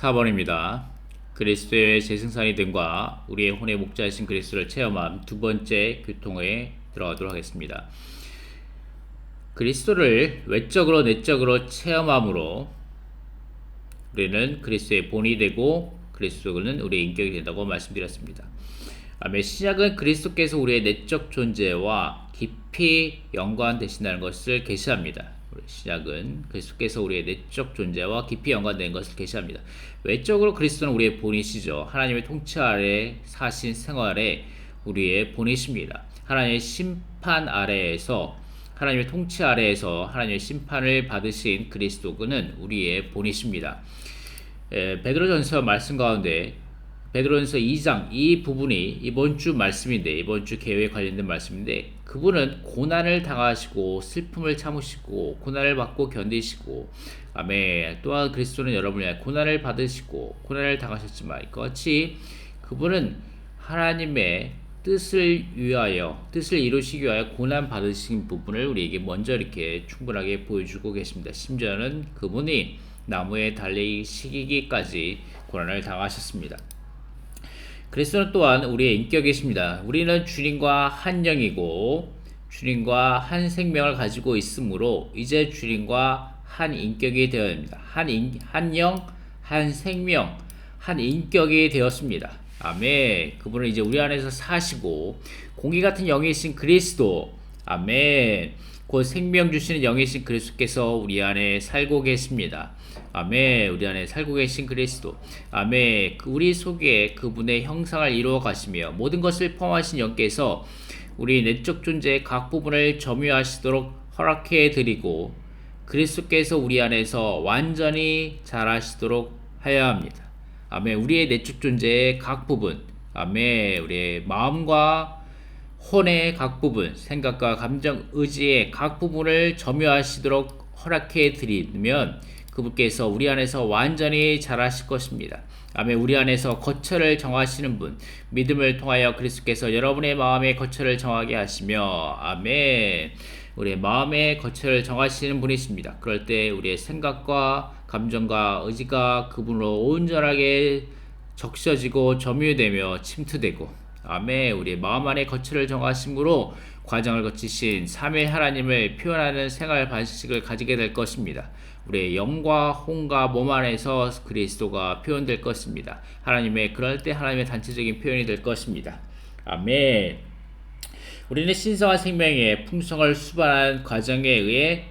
4번입니다. 그리스도의 재생산이 됨과 우리의 혼의 목자이신 그리스도를 체험함 두 번째 교통에 들어가도록 하겠습니다. 그리스도를 외적으로 내적으로 체험함으로 우리는 그리스도의 본이 되고 그리스도는 우리의 인격이 된다고 말씀드렸습니다. 신약은 그리스도께서 우리의 내적 존재와 깊이 연관되신다는 것을 계시합니다. 신약은 그리스도께서 우리의 내적 존재와 깊이 연관된 것을 계시합니다. 외적으로 그리스도는 우리의 본이시죠. 하나님의 통치 아래 사신 생활에 우리의 본이십니다. 하나님의 심판 아래에서 하나님의 통치 아래에서 하나님의 심판을 받으신 그리스도는 우리의 본이십니다. 베드로전서 말씀 가운데 베드로전서 2장 이 부분이 이번 주 말씀인데, 이번 주 계획에 관련된 말씀인데, 그분은 고난을 당하시고 슬픔을 참으시고 고난을 받고 견디시고, 아멘. 또한 그리스도는 여러분을 위하여 고난을 받으시고 고난을 당하셨지만 이같이 그분은 하나님의 뜻을 이루시기 위하여 고난 받으신 부분을 우리에게 먼저 이렇게 충분하게 보여주고 계십니다. 심지어는 그분이 나무에 달리시기까지 고난을 당하셨습니다. 그리스도는 또한 우리의 인격이십니다. 우리는 주님과 한 영이고 주님과 한 생명을 가지고 있으므로 이제 주님과 한 인격이 되어야 합니다. 한 영, 한 생명, 한 인격이 되었습니다. 아멘. 그분은 이제 우리 안에서 사시고 공기 같은 영이신 그리스도, 아멘. 곧 생명 주시는 영이신 그리스도께서 우리 안에 살고 계십니다. 아멘. 우리 안에 살고 계신 그리스도, 아멘. 우리 속에 그분의 형상을 이루어 가시며 모든 것을 포함하신 영께서 우리 내적 존재의 각 부분을 점유하시도록 허락해 드리고 그리스도께서 우리 안에서 완전히 자라시도록 하여야 합니다. 아멘. 우리의 내적 존재의 각 부분, 아멘. 우리의 마음과 혼의 각 부분, 생각과 감정, 의지의 각 부분을 점유하시도록 허락해 드리면 그분께서 우리 안에서 완전히 자라실 것입니다. 아멘. 우리 안에서 거처를 정하시는 분, 믿음을 통하여 그리스도께서 여러분의 마음의 거처를 정하게 하시며, 아멘. 우리의 마음의 거처를 정하시는 분이십니다. 그럴 때 우리의 생각과 감정과 의지가 그분으로 온전하게 적셔지고 점유되며 침투되고, 아멘. 우리의 마음 안에 거처를 정하심으로 과정을 거치신 삼위 하나님을 표현하는 생활 방식을 가지게 될 것입니다. 우리의 영과 혼과 몸 안에서 그리스도가 표현될 것입니다. 그럴 때 하나님의 단체적인 표현이 될 것입니다. 아멘. 우리는 신성한 생명의 풍성을 수반한 과정에 의해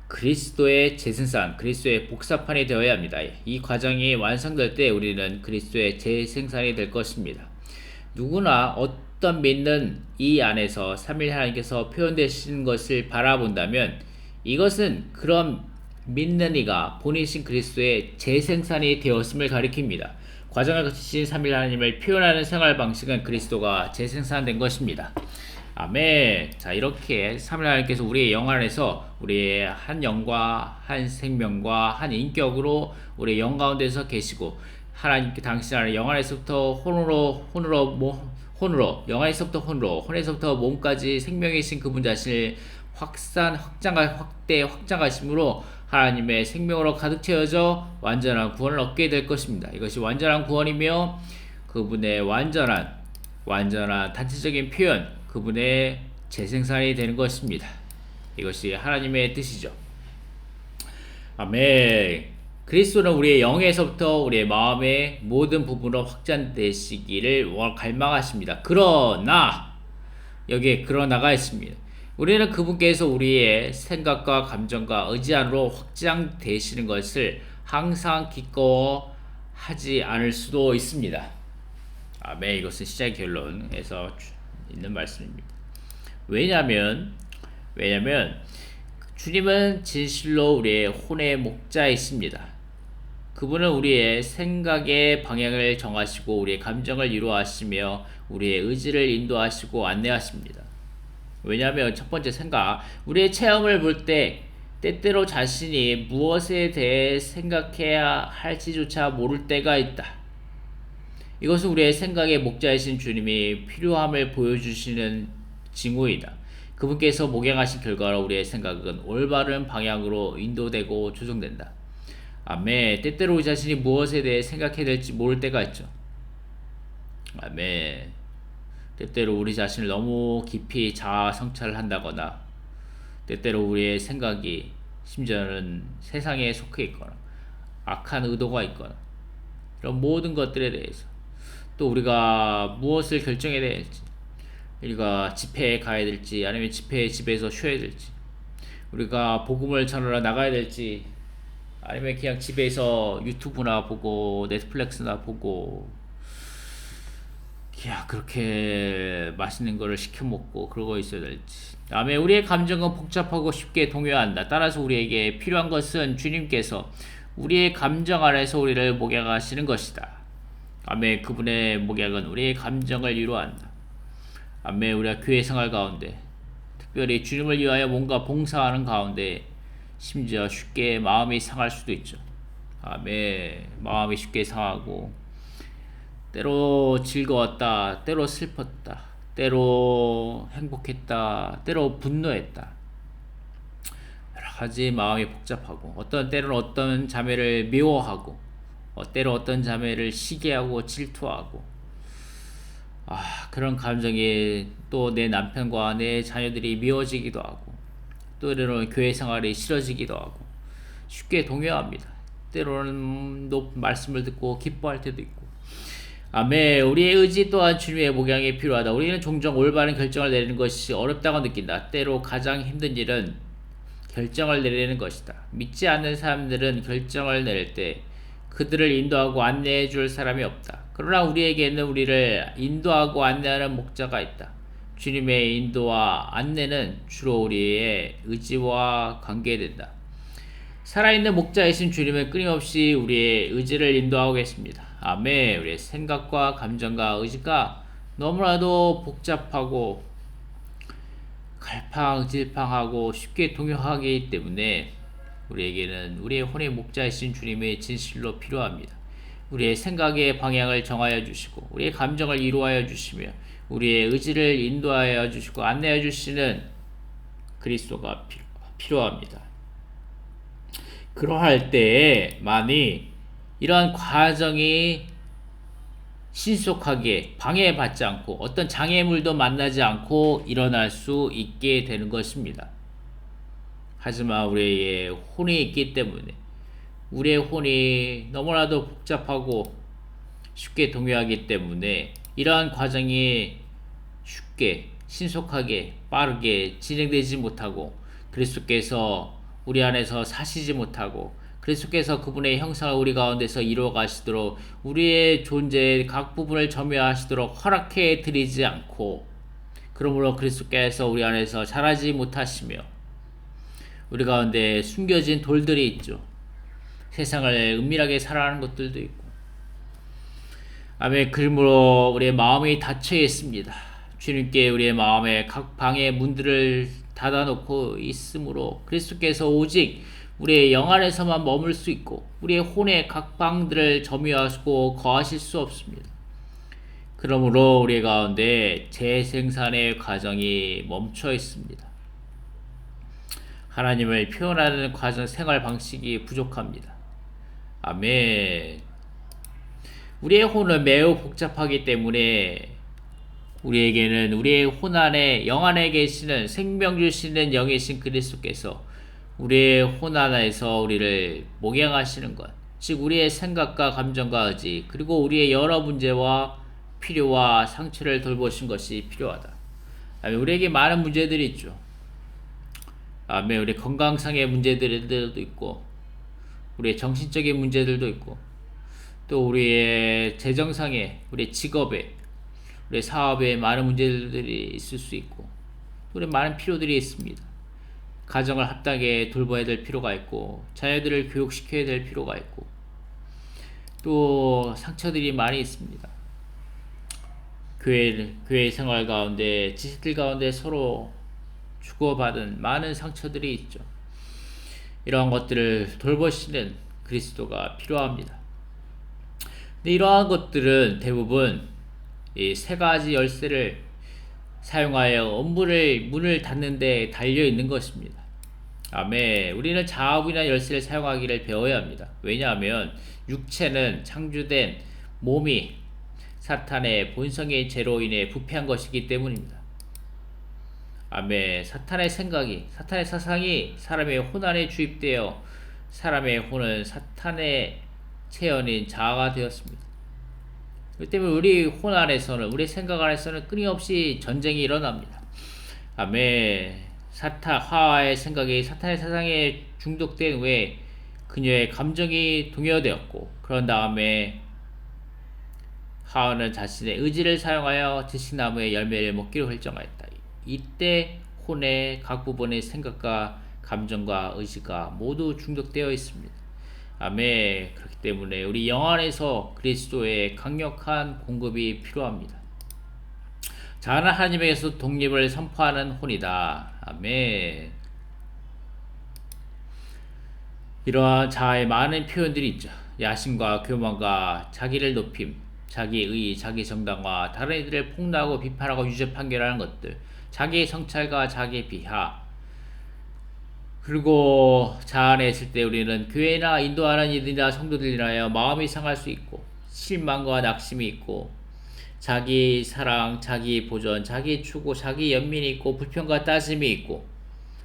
그리스도의 재생산, 그리스도의 복사판이 되어야 합니다. 이 과정이 완성될 때 우리는 그리스도의 재생산이 될 것입니다. 누구나 어떤 믿는 이 안에서 삼위 하나님께서 표현되시는 것을 바라본다면 이것은 그런 믿는 이가 본이신 그리스도의 재생산이 되었음을 가리킵니다. 과정을 거치신 삼위 하나님을 표현하는 생활 방식은 그리스도가 재생산된 것입니다. 아멘. 자, 이렇게 삼위 하나님께서 우리의 영 안에서 우리의 한 영과 한 생명과 한 인격으로 우리의 영 가운데서 계시고 하나님께 당신 안에 영 안에서부터 혼으로 영 안에서부터 혼에서부터 몸까지 생명이신 그분 자신을 확장하심으로 하나님의 생명으로 가득 채워져 완전한 구원을 얻게 될 것입니다. 이것이 완전한 구원이며 그분의 완전한 단체적인 표현, 그분의 재생산이 되는 것입니다. 이것이 하나님의 뜻이죠. 아멘. 그리스도는 우리의 영에서부터 우리의 마음의 모든 부분으로 확장되시기를 갈망하십니다. 그러나 여기에 그러나가 있습니다. 우리는 그분께서 우리의 생각과 감정과 의지 안으로 확장되시는 것을 항상 기꺼워하지 않을 수도 있습니다. 아멘. 이것은 시작 결론에서 있는 말씀입니다. 왜냐하면 주님은 진실로 우리의 혼의 목자이십니다. 그분은 우리의 생각의 방향을 정하시고 우리의 감정을 이루어하시며 우리의 의지를 인도하시고 안내하십니다. 왜냐하면 첫 번째 생각, 우리의 체험을 볼 때 때때로 자신이 무엇에 대해 생각해야 할지조차 모를 때가 있다. 이것은 우리의 생각의 목자이신 주님이 필요함을 보여주시는 징후이다. 그분께서 목양하신 결과로 우리의 생각은 올바른 방향으로 인도되고 조정된다. 아멘. 때때로 우리 자신이 무엇에 대해 생각해야 될지 모를 때가 있죠. 아멘. 때때로 우리 자신을 너무 깊이 자아 성찰을 한다거나, 때때로 우리의 생각이 심지어는 세상에 속해 있거나 악한 의도가 있거나, 이런 모든 것들에 대해서, 또 우리가 무엇을 결정해야 될지, 우리가 집회에 가야 될지 아니면 집회에 집에서 쉬어야 될지, 우리가 복음을 전하러 나가야 될지 아니면 그냥 집에서 유튜브나 보고 넷플릭스나 보고 그냥 그렇게 맛있는 거를 시켜 먹고 그러고 있어야 될지. 다음에 우리의 감정은 복잡하고 쉽게 동요한다. 따라서 우리에게 필요한 것은 주님께서 우리의 감정 안에서 우리를 목양하시는 것이다. 아멘. 그분의 목양은 우리의 감정을 위로한다. 아멘. 우리가 교회 생활 가운데, 특별히 주님을 위하여 뭔가 봉사하는 가운데 심지어 쉽게 마음이 상할 수도 있죠. 아멘. 마음이 쉽게 상하고, 때로 즐거웠다, 때로 슬펐다, 때로 행복했다, 때로 분노했다. 여러 가지 마음이 복잡하고, 어떤 때로는 어떤 자매를 미워하고, 때로 어떤 자매를 시기하고 질투하고, 그런 감정이 또 내 남편과 내 자녀들이 미워지기도 하고, 또 때로는 교회 생활이 싫어지기도 하고, 쉽게 동요합니다. 때로는 말씀을 듣고 기뻐할 때도 있고. 아멘. 우리의 의지 또한 주님의 목양이 필요하다. 우리는 종종 올바른 결정을 내리는 것이 어렵다고 느낀다. 때로 가장 힘든 일은 결정을 내리는 것이다. 믿지 않는 사람들은 결정을 내릴 때 그들을 인도하고 안내해 줄 사람이 없다. 그러나 우리에게는 우리를 인도하고 안내하는 목자가 있다. 주님의 인도와 안내는 주로 우리의 의지와 관계된다. 살아있는 목자이신 주님은 끊임없이 우리의 의지를 인도하고 계십니다. 아멘. 우리의 생각과 감정과 의지가 너무나도 복잡하고 갈팡질팡하고 쉽게 동요하기 때문에 우리에게는 우리의 혼의 목자이신 주님의 진실로 필요합니다. 우리의 생각의 방향을 정하여 주시고, 우리의 감정을 이루하여 주시며, 우리의 의지를 인도하여 주시고 안내해 주시는 그리스도가 필요합니다. 그러할 때에만이 이러한 과정이 신속하게 방해받지 않고 어떤 장애물도 만나지 않고 일어날 수 있게 되는 것입니다. 하지만 우리의 혼이 있기 때문에, 우리의 혼이 너무나도 복잡하고 쉽게 동요하기 때문에 이러한 과정이 쉽게 신속하게 빠르게 진행되지 못하고, 그리스도께서 우리 안에서 사시지 못하고, 그리스도께서 그분의 형상을 우리 가운데서 이루어 가시도록 우리의 존재의 각 부분을 점유하시도록 허락해 드리지 않고, 그러므로 그리스도께서 우리 안에서 자라지 못하시며 우리 가운데 숨겨진 돌들이 있죠. 세상을 은밀하게 살아가는 것들도 있고. 아멘. 그러므로 우리의 마음이 닫혀 있습니다. 주님께 우리의 마음의 각 방의 문들을 닫아놓고 있으므로 그리스도께서 오직 우리의 영 안에서만 머물 수 있고 우리의 혼의 각 방들을 점유하시고 거하실 수 없습니다. 그러므로 우리 가운데 재생산의 과정이 멈춰 있습니다. 하나님을 표현하는 과정, 생활 방식이 부족합니다. 아멘. 우리의 혼은 매우 복잡하기 때문에 우리에게는 우리의 혼 안에 영 안에 계시는 생명 주시는 영이신 그리스도께서 우리의 혼 안에서 우리를 목양하시는 것, 즉 우리의 생각과 감정과 의지, 그리고 우리의 여러 문제와 필요와 상처를 돌보신 것이 필요하다. 아멘. 우리에게 많은 문제들이 있죠. 아멘. 우리 건강상의 문제들도 있고, 우리의 정신적인 문제들도 있고, 또 우리의 재정상의, 우리의 직업에, 우리의 사업에 많은 문제들이 있을 수 있고, 또 우리 많은 필요들이 있습니다. 가정을 합당하게 돌봐야 될 필요가 있고, 자녀들을 교육시켜야 될 필요가 있고, 또 상처들이 많이 있습니다. 교회 생활 가운데, 지식들 가운데 서로 주고받은 많은 상처들이 있죠. 이러한 것들을 돌보시는 그리스도가 필요합니다. 근데 이러한 것들은 대부분 이 세 가지 열쇠를 사용하여 문을 닫는 데 달려 있는 것입니다. 아멘. 우리는 자아분이나 열쇠를 사용하기를 배워야 합니다. 왜냐하면 육체는 창조된 몸이 사탄의 본성의 죄로 인해 부패한 것이기 때문입니다. 아멘. 사탄의 생각이, 사탄의 사상이 사람의 혼 안에 주입되어 사람의 혼은 사탄의 체현인 자아가 되었습니다. 그렇기 때문에 우리 혼 안에서는, 우리 생각 안에서는 끊임없이 전쟁이 일어납니다. 아멘. 하와의 생각이 사탄의 사상에 중독된 후에 그녀의 감정이 동요되었고, 그런 다음에 하와는 자신의 의지를 사용하여 지식나무의 열매를 먹기로 결정하였다. 이때 혼의 각 부분의 생각과 감정과 의지가 모두 중독되어 있습니다. 아멘. 그렇기 때문에 우리 영 안에서 그리스도의 강력한 공급이 필요합니다. 자아는 하나님에게서 독립을 선포하는 혼이다. 아멘. 이러한 자아의 많은 표현들이 있죠. 야심과 교만과 자기를 높임, 자기의, 자기 정당화, 다른 이들을 폭로하고 비판하고 유죄 판결하는 것들, 자기의 성찰과 자기의 비하. 그리고 자아 안에 있을 때 우리는 교회나 인도하는 이들이나 성도들을 인하여 마음이 상할 수 있고, 실망과 낙심이 있고, 자기 사랑, 자기 보전, 자기 추구, 자기 연민이 있고, 불평과 따짐이 있고,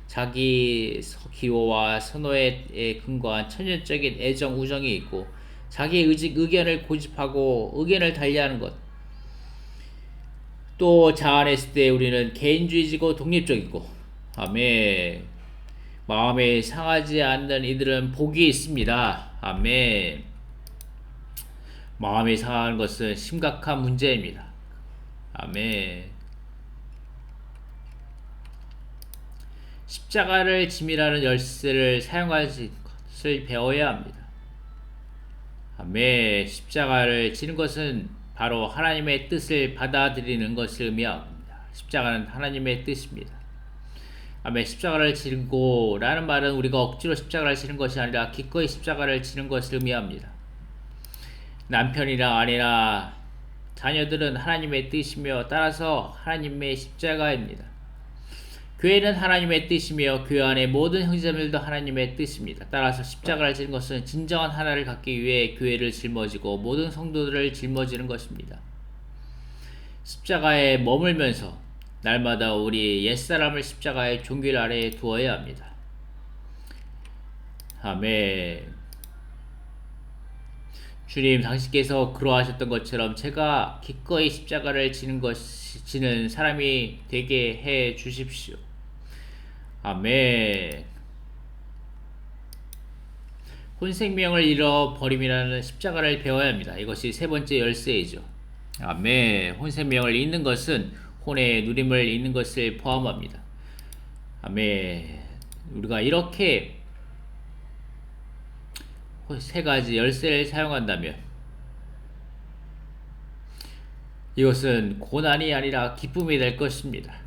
자기 기호와 선호에 근거한 천연적인 애정, 우정이 있고, 자기 의견을 고집하고 의견을 달리하는 것. 또 자아 안에 있을 때 우리는 개인주의지고 독립적이고, 아멘. 마음에 상하지 않는 이들은 복이 있습니다. 아멘. 마음이 상하는 것은 심각한 문제입니다. 아멘. 십자가를 짐이라는 열쇠를 사용할 것을 배워야 합니다. 아멘. 십자가를 지는 것은 바로 하나님의 뜻을 받아들이는 것을 의미합니다. 십자가는 하나님의 뜻입니다. 아멘. 십자가를 지고 라는 말은 우리가 억지로 십자가를 지는 것이 아니라 기꺼이 십자가를 지는 것을 의미합니다. 남편이나 아내나 자녀들은 하나님의 뜻이며 따라서 하나님의 십자가입니다. 교회는 하나님의 뜻이며 교회 안의 모든 형제자매들도 하나님의 뜻입니다. 따라서 십자가를 지는 것은 진정한 하나를 갖기 위해 교회를 짊어지고 모든 성도들을 짊어지는 것입니다. 십자가에 머물면서 날마다 우리 옛사람을 십자가의 종길 아래에 두어야 합니다. 아멘. 주님, 당신께서 그러하셨던 것처럼 제가 기꺼이 십자가를 지는 사람이 되게 해 주십시오. 아멘. 혼생명을 잃어버림이라는 십자가를 배워야 합니다. 이것이 세 번째 열쇠이죠. 아멘. 혼생명을 잃는 것은 혼의 누림을 잃는 것을 포함합니다. 아멘. 우리가 이렇게 세 가지 열쇠를 사용한다면 이것은 고난이 아니라 기쁨이 될 것입니다.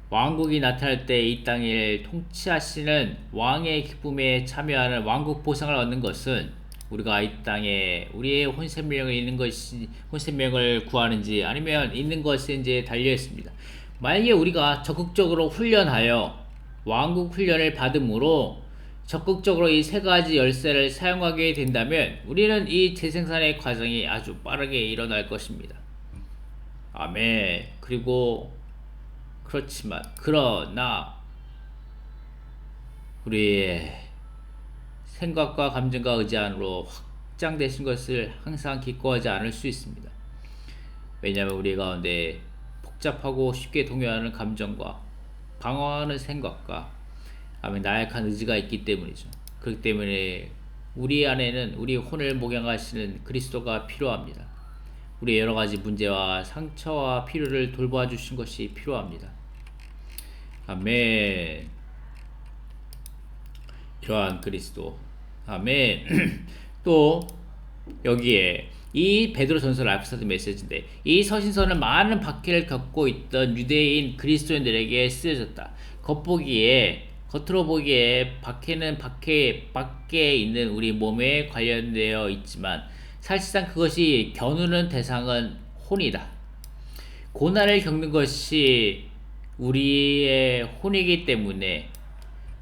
왕국이 나타날 때 이 땅을 통치하시는 왕의 기쁨에 참여하는 왕국 보상을 얻는 것은 우리가 이 땅에 우리의 혼생명을 잃는 것이 혼생명을 구하는지 아니면 잃는 것인지에 달려 있습니다. 만약에 우리가 적극적으로 훈련하여 왕국 훈련을 받음으로 적극적으로 이 세 가지 열쇠를 사용하게 된다면 우리는 이 재생산의 과정이 아주 빠르게 일어날 것입니다. 아멘. 그러나 우리의 생각과 감정과 의지 안으로 확장되신 것을 항상 기꺼워하지 않을 수 있습니다. 왜냐하면 우리 가운데 복잡하고 쉽게 동요하는 감정과 방황하는 생각과 나약한 의지가 있기 때문이죠. 그렇기 때문에 우리 안에는 우리 혼을 목양하시는 그리스도가 필요합니다. 우리의 여러 가지 문제와 상처와 필요를 돌봐 주신 것이 필요합니다. 아멘. 이러한 그리스도. 아멘. 또 여기에 이 베드로전서 라이프스타일 메시지인데 이 서신서는 많은 박해를 겪고 있던 유대인 그리스도인들에게 쓰여졌다. 겉으로 보기에 박해는 박해 밖에 있는 우리 몸에 관련되어 있지만 사실상 그것이 겨누는 대상은 혼이다. 고난을 겪는 것이 우리의 혼이기 때문에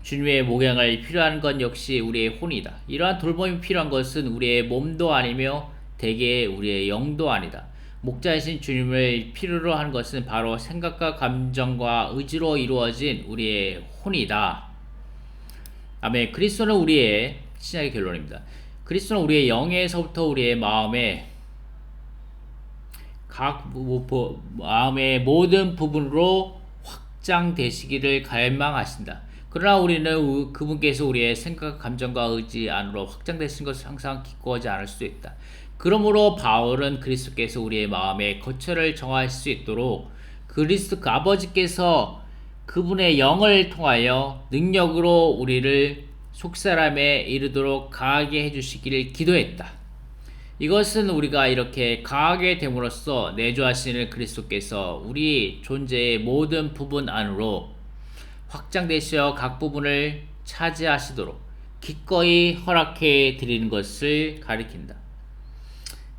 주님의 목양을 필요한 건 역시 우리의 혼이다. 이러한 돌봄이 필요한 것은 우리의 몸도 아니며 대개 우리의 영도 아니다. 목자이신 주님을 필요로 하는 것은 바로 생각과 감정과 의지로 이루어진 우리의 혼이다. 아멘. 그리스도는 우리의 신약의 결론입니다. 그리스도는 우리의 영에서부터 우리의 마음의 모든 부분으로 확장되시기를 갈망하신다. 그러나 우리는 그분께서 우리의 생각, 감정과 의지 안으로 확장되신 것을 항상 기꺼워하지 않을 수도 있다. 그러므로 바울은 그리스도께서 우리의 마음의 거처를 정할 수 있도록 그리스도 그 아버지께서 그분의 영을 통하여 능력으로 우리를 속사람에 이르도록 강하게 해주시기를 기도했다. 이것은 우리가 이렇게 강하게 됨으로써 내주하시는 그리스도께서 우리 존재의 모든 부분 안으로 확장되시어 각 부분을 차지하시도록 기꺼이 허락해 드리는 것을 가리킨다.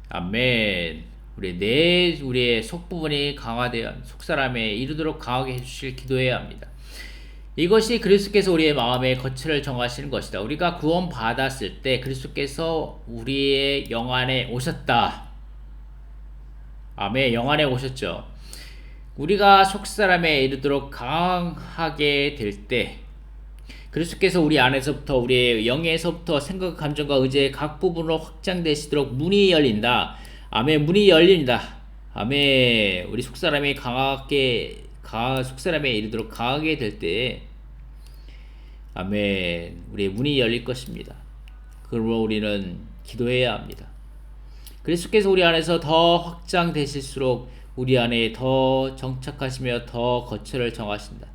아멘. 우리의 속부분이 강화되어 속사람에 이르도록 강하게 해주실 기도해야 합니다. 이것이 그리스도께서 우리의 마음의 거처를 정하시는 것이다. 우리가 구원 받았을 때 그리스도께서 우리의 영 안에 오셨다. 아멘. 영 안에 오셨죠. 우리가 속사람에 이르도록 강하게 될 때 그리스도께서 우리 안에서부터 우리의 영에서부터 생각, 감정과 의지의 각 부분으로 확장되시도록 문이 열린다. 아멘. 문이 열린다. 아멘. 우리 속사람이 속사람에 이르도록 강하게 될 때 아멘. 우리의 문이 열릴 것입니다. 그러므로 우리는 기도해야 합니다. 그리스도께서 우리 안에서 더 확장되실수록 우리 안에 더 정착하시며 더 거처를 정하신다.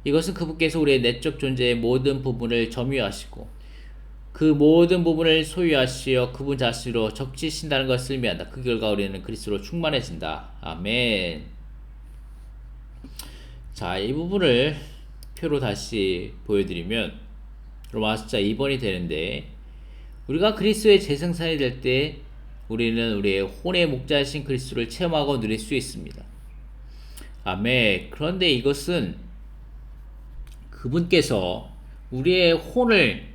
이것은 그분께서 우리의 내적 존재의 모든 부분을 점유하시고 그 모든 부분을 소유하시어 그분 자신으로 적지신다는 것을 의미한다. 그 결과 우리는 그리스도로 충만해진다. 아멘. 자, 이 부분을 표로 다시 보여드리면 로마서 2번이 되는데 우리가 그리스도의 재생산이 될 때 우리는 우리의 혼의 목자이신 그리스도를 체험하고 누릴 수 있습니다. 아멘. 그런데 이것은 그분께서 우리의 혼을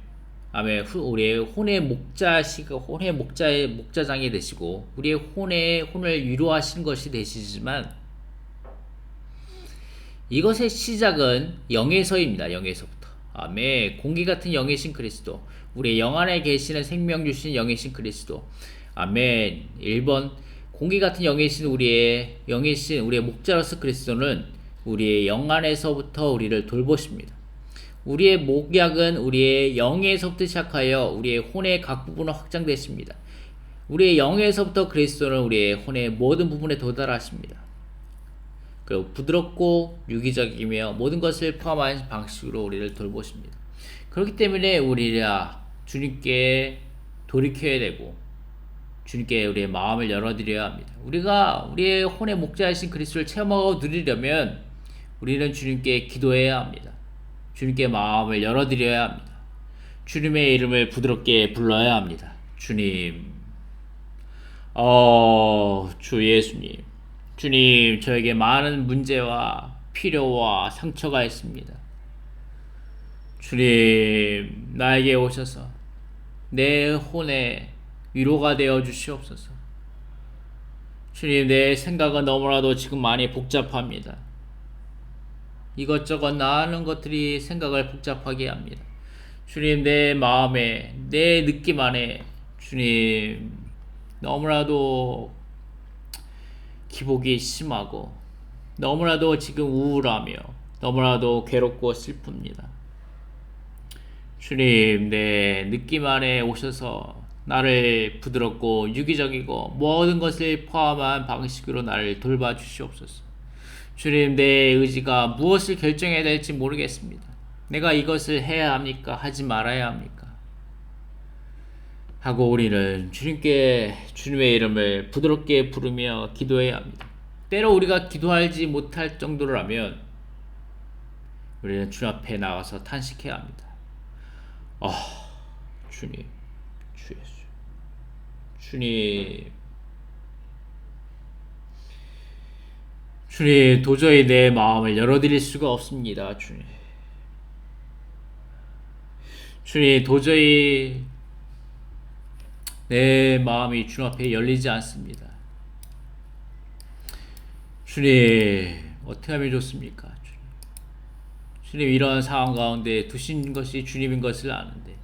우리의 혼의 목자장이 되시고 우리의 혼을 위로하신 것이 되시지만 이것의 시작은 영에서입니다. 영에서부터. 아멘. 공기 같은 영이신 그리스도, 우리의 영 안에 계시는 생명 주신 영이신 그리스도. 아멘. 1번 공기 같은 영이신 우리의 목자로서 그리스도는 우리의 영 안에서부터 우리를 돌보십니다. 우리의 목약은 우리의 영에서부터 시작하여 우리의 혼의 각 부분으로 확장됐습니다. 우리의 영에서부터 그리스도는 우리의 혼의 모든 부분에 도달하십니다. 그리고 부드럽고 유기적이며 모든 것을 포함한 방식으로 우리를 돌보십니다. 그렇기 때문에 우리가 주님께 돌이켜야 되고 주님께 우리의 마음을 열어드려야 합니다. 우리가 우리의 혼의 목자이신 그리스도를 체험하고 누리려면 우리는 주님께 기도해야 합니다. 주님께 마음을 열어드려야 합니다. 주님의 이름을 부드럽게 불러야 합니다. 주님, 주 예수님, 주님, 저에게 많은 문제와 필요와 상처가 있습니다. 주님, 나에게 오셔서 내 혼에 위로가 되어 주시옵소서. 주님, 내 생각은 너무나도 지금 많이 복잡합니다. 이것저것 나하는 것들이 생각을 복잡하게 합니다. 주님, 내 마음에, 내 느낌 안에 주님, 너무나도 기복이 심하고 너무나도 지금 우울하며 너무나도 괴롭고 슬픕니다. 주님, 내 느낌 안에 오셔서 나를 부드럽고 유기적이고 모든 것을 포함한 방식으로 나를 돌봐 주시옵소서. 주님, 내 의지가 무엇을 결정해야 될지 모르겠습니다. 내가 이것을 해야 합니까? 하지 말아야 합니까? 하고 우리는 주님께 주님의 이름을 부드럽게 부르며 기도해야 합니다. 때로 우리가 기도하지 못할 정도라면 우리는 주님 앞에 나가서 탄식해야 합니다. 주님, 주 예수, 주님, 도저히 내 마음을 열어드릴 수가 없습니다. 주님, 주님, 도저히 내 마음이 주님 앞에 열리지 않습니다. 주님, 어떻게 하면 좋습니까? 주님, 이런 상황 가운데 두신 것이 주님인 것을 아는데,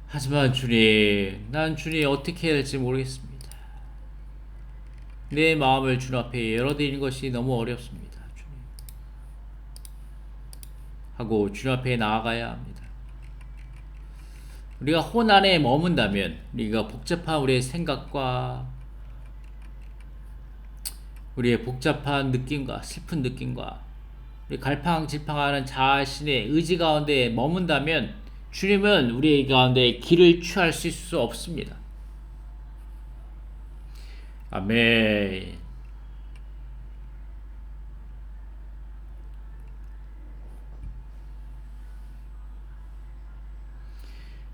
하지만 주님, 난 주님 어떻게 해야 될지 모르겠습니다. 내 마음을 주님 앞에 열어드리는 것이 너무 어렵습니다. 주님. 하고 주님 앞에 나아가야 합니다. 우리가 혼 안에 머문다면, 우리가 복잡한 우리의 생각과 우리의 복잡한 느낌과 슬픈 느낌과 우리 갈팡질팡하는 자신의 의지 가운데 머문다면 주님은 우리 가운데 길을 취할 수 없습니다. 아멘.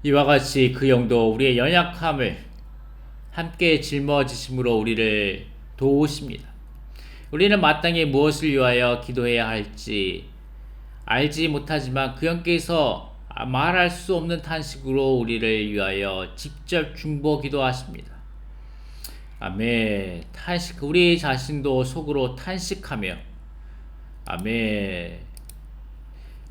이와 같이 그 영도 우리의 연약함을 함께 짊어지심으로 우리를 도우십니다. 우리는 마땅히 무엇을 위하여 기도해야 할지 알지 못하지만 그 영께서 말할 수 없는 탄식으로 우리를 위하여 직접 중보 기도하십니다. 아멘. 탄식, 우리 자신도 속으로 탄식하며, 아멘.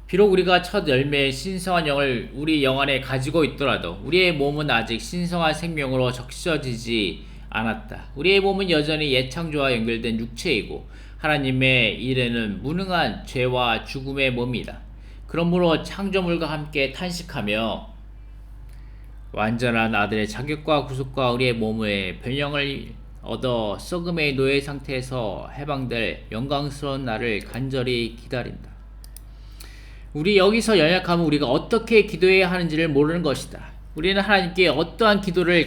비록 우리가 첫 열매의 신성한 영을 우리 영 안에 가지고 있더라도 우리의 몸은 아직 신성한 생명으로 적셔지지 않았다. 우리의 몸은 여전히 옛창조와 연결된 육체이고 하나님의 일에는 무능한 죄와 죽음의 몸이다. 그러므로 창조물과 함께 탄식하며 완전한 아들의 자격과 구속과 우리의 몸의 변형을 얻어 썩음의 노예 상태에서 해방될 영광스러운 날을 간절히 기다린다. 우리 여기서 연약하면 우리가 어떻게 기도해야 하는지를 모르는 것이다. 우리는 하나님께 어떠한 기도를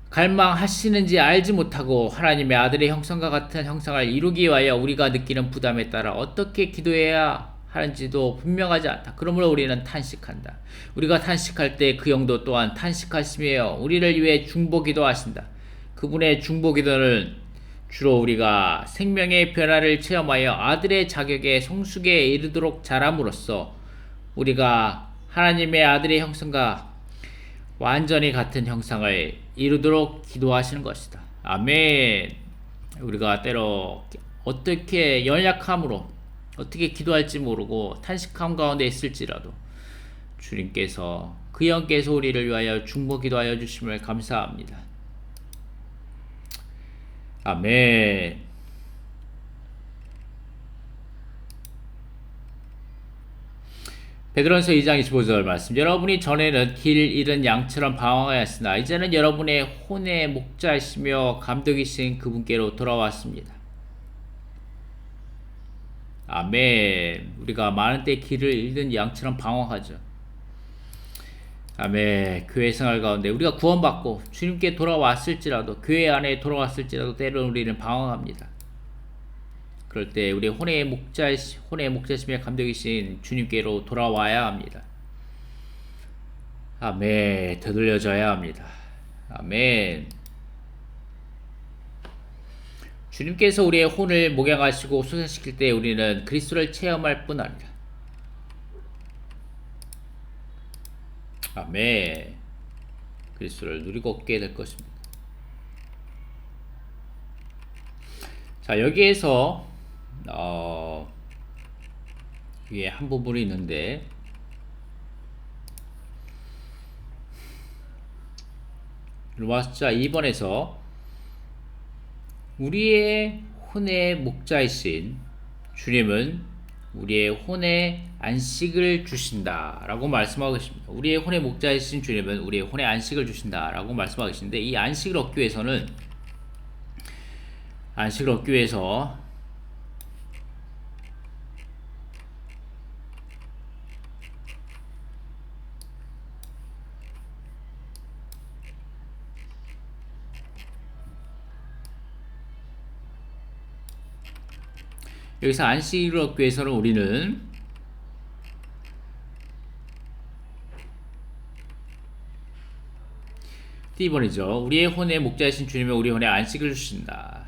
갈망하시는지 알지 못하고 하나님의 아들의 형상과 같은 형상을 이루기 위하여 우리가 느끼는 부담에 따라 어떻게 기도해야 하는지도 분명하지 않다. 그러므로 우리는 탄식한다. 우리가 탄식할 때 그 영도 또한 탄식하시며 우리를 위해 중보기도 하신다. 그분의 중보기도는 주로 우리가 생명의 변화를 체험하여 아들의 자격에 성숙에 이르도록 자람으로써 우리가 하나님의 아들의 형상과 완전히 같은 형상을 이루도록 기도하시는 것이다. 아멘. 우리가 때로 어떻게 연약함으로 어떻게 기도할지 모르고 탄식함 가운데 있을지라도 주님께서 그 영께서 우리를 위하여 중보 기도하여 주심을 감사합니다. 아멘. 베드로전서 2장 25절 말씀. 여러분이 전에는 길 잃은 양처럼 방황하였으나 이제는 여러분의 혼의 목자이시며 감독이신 그분께로 돌아왔습니다. 아멘. 우리가 많은 때 길을 잃은 양처럼 방황하죠. 아멘. 교회 생활 가운데 우리가 구원받고 주님께 돌아왔을지라도 교회 안에 돌아왔을지라도 때로는 우리는 방황합니다. 그럴 때 우리 혼의 목자시며 감독이신 주님께로 돌아와야 합니다. 아멘. 되돌려져야 합니다. 아멘. 주님께서 우리의 혼을 목양하시고 소생시킬 때 우리는 그리스도를 체험할 뿐 아니라 아멘. 그리스도를 누리고 얻게 될 것입니다. 자, 여기에서 위에 한 부분이 있는데 로마서 2번에서 우리의 혼의 목자이신 주님은 우리의 혼의 안식을 주신다 라고 말씀하고 계십니다. 우리의 혼의 목자이신 주님은 우리의 혼의 안식을 주신다 라고 말씀하고 계신데 이 안식을 얻기 위해서 여기서 안식을 얻기 위해서는 우리는 D번이죠. 우리의 혼의 목자이신 주님은 우리 혼의 안식을 주신다.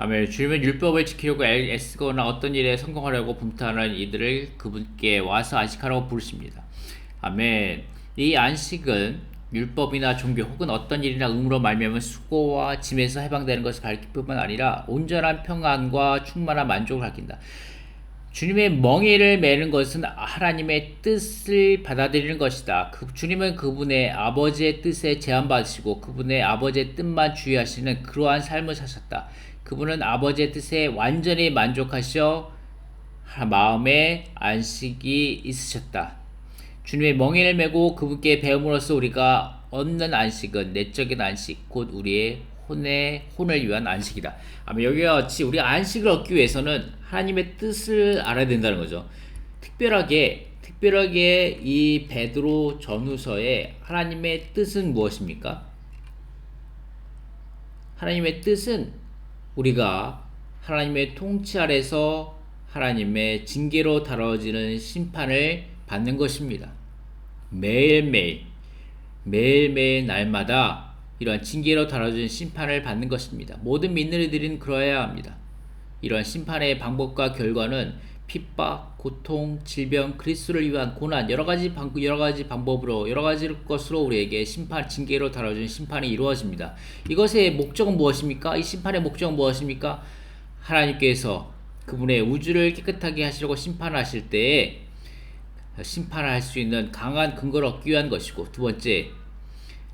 아멘. 주님은 율법을 지키려고 애쓰거나 어떤 일에 성공하려고 분투하는 이들을 그분께 와서 안식하라고 부르십니다. 아멘. 이 안식은 율법이나 종교 혹은 어떤 일이나 의무로 말미암은 수고와 짐에서 해방되는 것을 가리킬 뿐만 아니라 온전한 평안과 충만한 만족을 가리킨다. 주님의 멍에를 매는 것은 하나님의 뜻을 받아들이는 것이다. 주님은 그분의 아버지의 뜻에 제한받으시고 그분의 아버지의 뜻만 주의하시는 그러한 삶을 사셨다. 그분은 아버지의 뜻에 완전히 만족하셔 마음에 안식이 있으셨다. 주님의 멍에를 메고 그분께 배움으로써 우리가 얻는 안식은 내적인 안식, 곧 우리의 혼을 위한 안식이다. 아마 여기와 같이 우리 안식을 얻기 위해서는 하나님의 뜻을 알아야 된다는 거죠. 특별하게 이 베드로 전후서에 하나님의 뜻은 무엇입니까? 하나님의 뜻은 우리가 하나님의 통치 아래서 하나님의 징계로 다뤄지는 심판을 받는 것입니다. 매일매일 날마다 이러한 징계로 다뤄지는 심판을 받는 것입니다. 모든 믿는 이들은 그러해야 합니다. 이러한 심판의 방법과 결과는 핍박, 고통, 질병, 그리스도를 위한 고난, 여러 가지 방법으로 여러 가지 것으로 우리에게 징계로 다뤄지는 심판이 이루어집니다. 이것의 목적은 무엇입니까? 이 심판의 목적은 무엇입니까? 하나님께서 그분의 우주를 깨끗하게 하시려고 심판하실 때에 심판을 할 수 있는 강한 근거를 얻기 위한 것이고, 두 번째,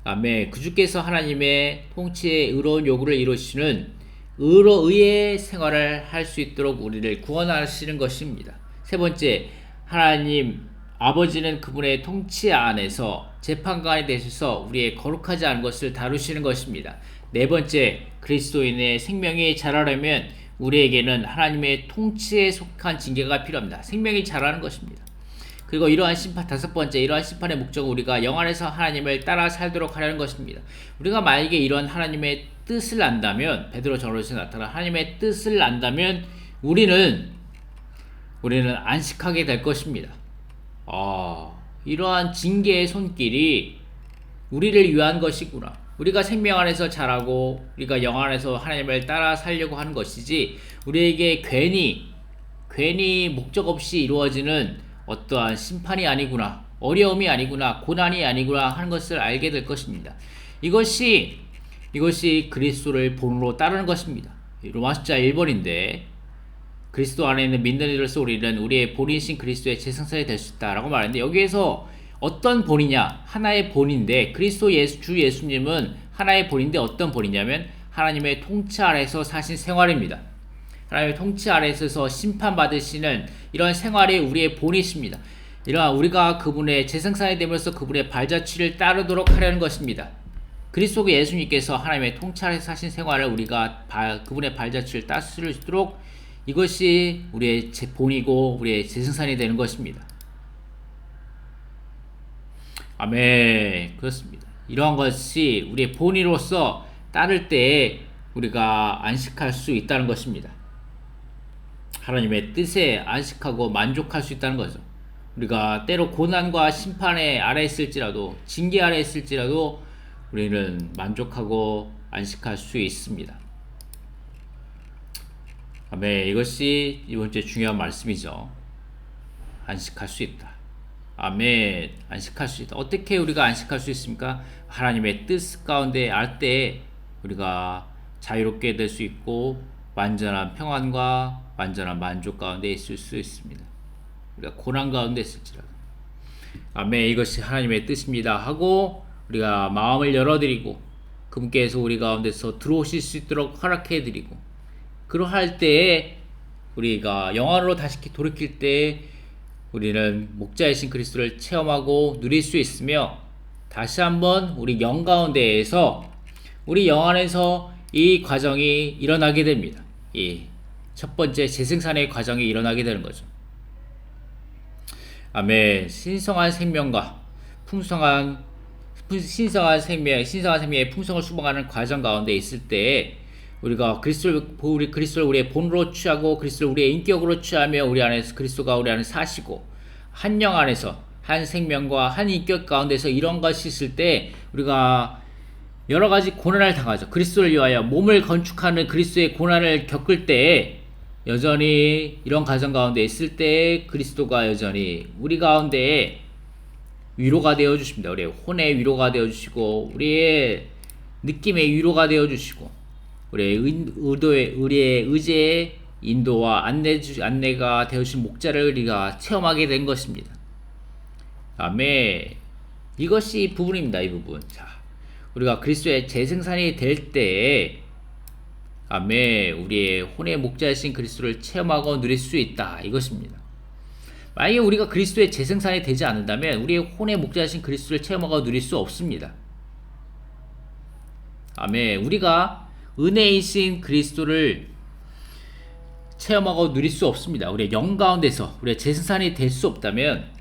아멘. 그 주께서 하나님의 통치의 의로운 요구를 이루시는 의의 생활을 할 수 있도록 우리를 구원하시는 것입니다. 세 번째, 하나님 아버지는 그분의 통치 안에서 재판관이 되셔서 우리의 거룩하지 않은 것을 다루시는 것입니다. 네 번째, 그리스도인의 생명이 자라려면 우리에게는 하나님의 통치에 속한 징계가 필요합니다. 생명이 자라는 것입니다. 그리고 다섯 번째, 이러한 심판의 목적은 우리가 영 안에서 하나님을 따라 살도록 하려는 것입니다. 우리가 만약에 이런 하나님의 뜻을 안다면, 베드로 전후서에 나타난 하나님의 뜻을 안다면 우리는 안식하게 될 것입니다. 이러한 징계의 손길이 우리를 위한 것이구나. 우리가 생명 안에서 자라고 우리가 영 안에서 하나님을 따라 살려고 하는 것이지, 우리에게 괜히 목적 없이 이루어지는 어떠한 심판이 아니구나, 어려움이 아니구나, 고난이 아니구나 하는 것을 알게 될 것입니다. 이것이 그리스도를 본으로 따르는 것입니다. 로마서 1번인데 그리스도 안에 있는 믿는 이로서 우리는 우리의 본이신 그리스도의 재생산이 될 수 있다라고 말하는데, 여기에서 어떤 본이냐? 하나의 본인데, 주 예수님은 하나의 본인데 어떤 본이냐면 하나님의 통치 아래서 사신 생활입니다. 하나님의 통치 아래서 심판받으시는 이런 생활이 우리의 본이십니다. 이러한 우리가 그분의 재생산이 되면서 그분의 발자취를 따르도록 하려는 것입니다. 그리스도 예수님께서 하나님의 통치 아래서 사신 생활을 우리가 그분의 발자취를 따를 수 있도록, 이것이 우리의 본이고 우리의 재생산이 되는 것입니다. 아멘. 그렇습니다. 이러한 것이 우리의 본의로서 따를 때에 우리가 안식할 수 있다는 것입니다. 하나님의 뜻에 안식하고 만족할 수 있다는 거죠. 우리가 때로 고난과 심판의 아래 있을지라도, 징계 아래 있을지라도 우리는 만족하고 안식할 수 있습니다. 아멘. 이것이 이번 주에 중요한 말씀이죠. 안식할 수 있다. 아멘. 안식할 수 있다. 어떻게 우리가 안식할 수 있습니까? 하나님의 뜻 가운데 알 때 우리가 자유롭게 될 수 있고 완전한 평안과 완전한 만족 가운데 있을 수 있습니다. 우리가 고난 가운데 있을지라도. 아멘. 이것이 하나님의 뜻입니다 하고 우리가 마음을 열어드리고 그분께서 우리 가운데서 들어오실 수 있도록 허락해드리고, 그러할 때에 우리가 영안으로 다시 돌이킬 때에 우리는 목자이신 그리스도를 체험하고 누릴 수 있으며, 다시 한번 우리 영 가운데에서 우리 영 안에서 이 과정이 일어나게 됩니다. 이 첫 번째 재생산의 과정이 일어나게 되는 거죠. 아멘. 신성한 생명과 신성한 생명의 풍성을 수봉하는 과정 가운데 있을 때에 우리가 그리스도를 우리의 본으로 취하고 그리스도를 우리의 인격으로 취하며 우리 안에서 그리스도가 우리 안에 사시고 한 영 안에서 한 생명과 한 인격 가운데서 이런 것이 있을 때 우리가 여러 가지 고난을 당하죠. 그리스도를 위하여 몸을 건축하는 그리스도의 고난을 겪을 때 여전히 이런 가정 가운데 있을 때 그리스도가 여전히 우리 가운데 위로가 되어 주십니다. 우리의 혼의 위로가 되어 주시고 우리의 느낌의 위로가 되어 주시고 우리의 의지의 인도와 안내가 되어 주신 목자를 우리가 체험하게 된 것입니다. 아멘. 이것이 부분입니다. 이 부분. 자, 우리가 그리스도의 재생산이 될 때, 아멘, 우리의 혼의 목자이신 그리스도를 체험하고 누릴 수 있다. 이것입니다. 만약에 우리가 그리스도의 재생산이 되지 않는다면 우리의 혼의 목자이신 그리스도를 체험하고 누릴 수 없습니다. 아멘. 우리가 은혜이신 그리스도를 체험하고 누릴 수 없습니다. 우리의 영 가운데서 우리의 재생산이 될 수 없다면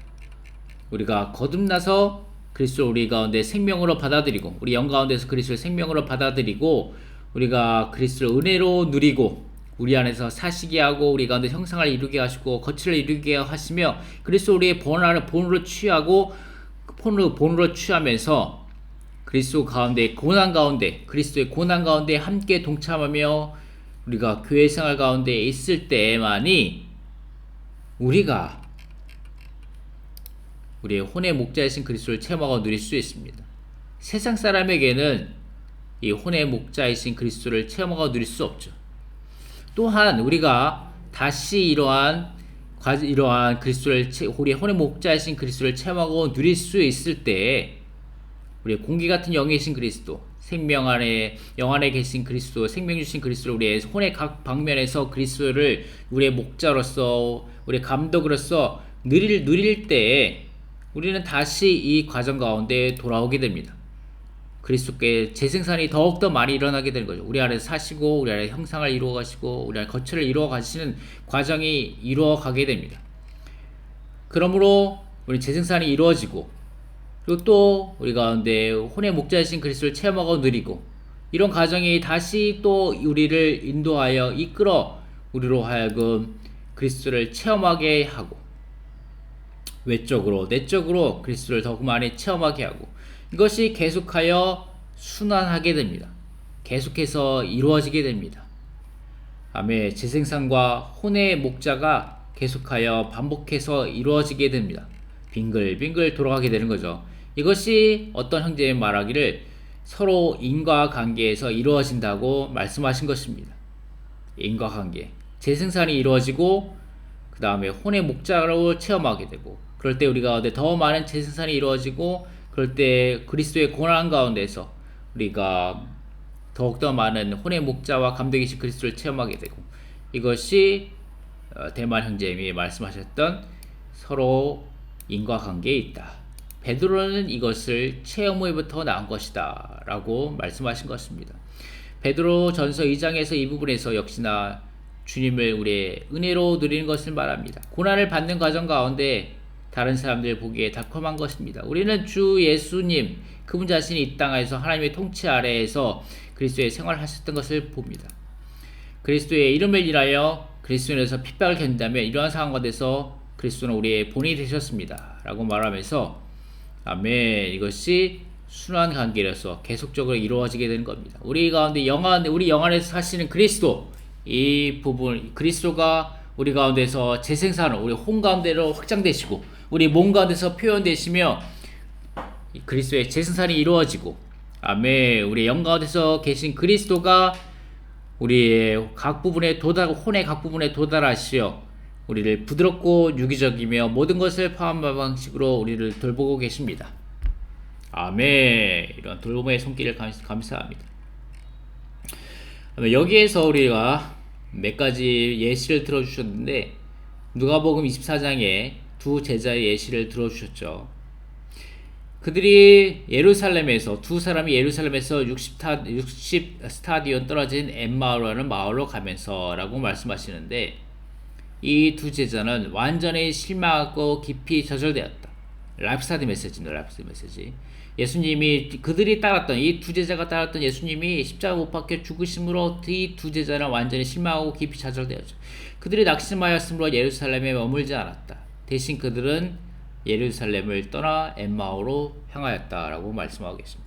우리가 거듭나서 그리스도를 우리 가운데 생명으로 받아들이고 우리 영 가운데서 그리스도를 생명으로 받아들이고 우리가 그리스도를 은혜로 누리고 우리 안에서 사시게 하고 우리 가운데 형상을 이루게 하시고 거칠을 이루게 하시며 그리스도 우리의 본으로 취하고 본으로 취하면서 그리스도 가운데 고난 가운데 그리스도의 고난 가운데 함께 동참하며 우리가 교회 생활 가운데 있을 때만이 우리가 우리의 혼의 목자이신 그리스도를 체험하고 누릴 수 있습니다. 세상 사람에게는 이 혼의 목자이신 그리스도를 체험하고 누릴 수 없죠. 또한 우리가 다시 이러한 그리스도를 우리의 혼의 목자이신 그리스도를 체험하고 누릴 수 있을 때 우리의 공기 같은 영이신 그리스도, 영 안에 계신 그리스도, 생명 주신 그리스도를 우리의 혼의 각 방면에서 그리스도를 우리의 목자로서 우리의 감독으로서 누릴 때에 우리는 다시 이 과정 가운데 돌아오게 됩니다. 그리스도께 재생산이 더욱더 많이 일어나게 되는 거죠. 우리 안에 사시고 우리 안에 형상을 이루어 가시고 우리 안에 거처를 이루어 가시는 과정이 이루어 가게 됩니다. 그러므로 우리 재생산이 이루어지고 그리고 또 우리 가운데 혼의 목자이신 그리스도를 체험하고 누리고 이런 과정이 다시 또 우리를 인도하여 이끌어 우리로 하여금 그리스도를 체험하게 하고 외적으로 내적으로 그리스도를 더욱 많이 체험하게 하고 이것이 계속하여 순환하게 됩니다. 계속해서 이루어지게 됩니다. 아멘. 재생산과 혼의 목자가 계속하여 반복해서 이루어지게 됩니다. 빙글빙글 돌아가게 되는 거죠. 이것이 어떤 형제의 말하기를 서로 인과관계에서 이루어진다고 말씀하신 것입니다. 인과관계. 재생산이 이루어지고 그 다음에 혼의 목자로 체험하게 되고 그럴 때 우리 가운데 더 많은 재생산이 이루어지고 그럴 때 그리스도의 고난 가운데서 우리가 더욱더 많은 혼의 목자와 감독이신 그리스도를 체험하게 되고 이것이 대만 형제님이 말씀하셨던 서로 인과관계에 있다. 베드로는 이것을 체험 후에부터 나온 것이다 라고 말씀하신 것입니다. 베드로 전서 2장에서 이 부분에서 역시나 주님을 우리의 은혜로 누리는 것을 말합니다. 고난을 받는 과정 가운데 다른 사람들 보기에 달콤한 것입니다. 우리는 주 예수님 그분 자신이 이 땅에서 하나님의 통치 아래에서 그리스도의 생활하셨던 것을 봅니다. 그리스도의 이름을 인하여 그리스도에서 핍박을 견딘다면 이러한 상황 가운데서 그리스도는 우리의 본이 되셨습니다 라고 말하면서 아멘. 이것이 순환 관계로서 계속적으로 이루어지게 되는 겁니다. 우리 가운데 우리 영 안에서 사시는 그리스도 이 부분 그리스도가 우리 가운데서 재생산으로 우리 혼 가운데로 확장되시고 우리 몸 가운데서 표현되시며 그리스도의 재생산이 이루어지고 아멘. 우리 영 가운데서 계신 그리스도가 우리의 각 부분에 혼의 각 부분에 도달하시어 우리를 부드럽고 유기적이며 모든 것을 포함한 방식으로 우리를 돌보고 계십니다. 아멘. 이런 돌봄의 손길을 감사합니다. 여기에서 우리가 몇 가지 예시를 들어주셨는데 누가복음 24장에 두 제자의 예시를 들어주셨죠. 그들이 두 사람이 예루살렘에서 60 스타디온 떨어진 엠마오라는 마을로 가면서 라고 말씀하시는데 이 두 제자는 완전히 실망하고 깊이 저절되었다. 라이프스타디 메시지입니다. 예수님이 그들이 따랐던 이 두 제자가 따랐던 예수님이 십자가 못 박혀 죽으심으로 이 두 제자는 완전히 실망하고 깊이 좌절되었죠. 그들이 낙심하였으므로 예루살렘에 머물지 않았다. 대신 그들은 예루살렘을 떠나 엠마오로 향하였다라고 말씀하고 계십니다.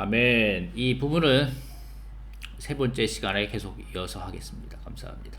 아멘. 이 부분은 세 번째 시간에 계속 이어서 하겠습니다. 감사합니다.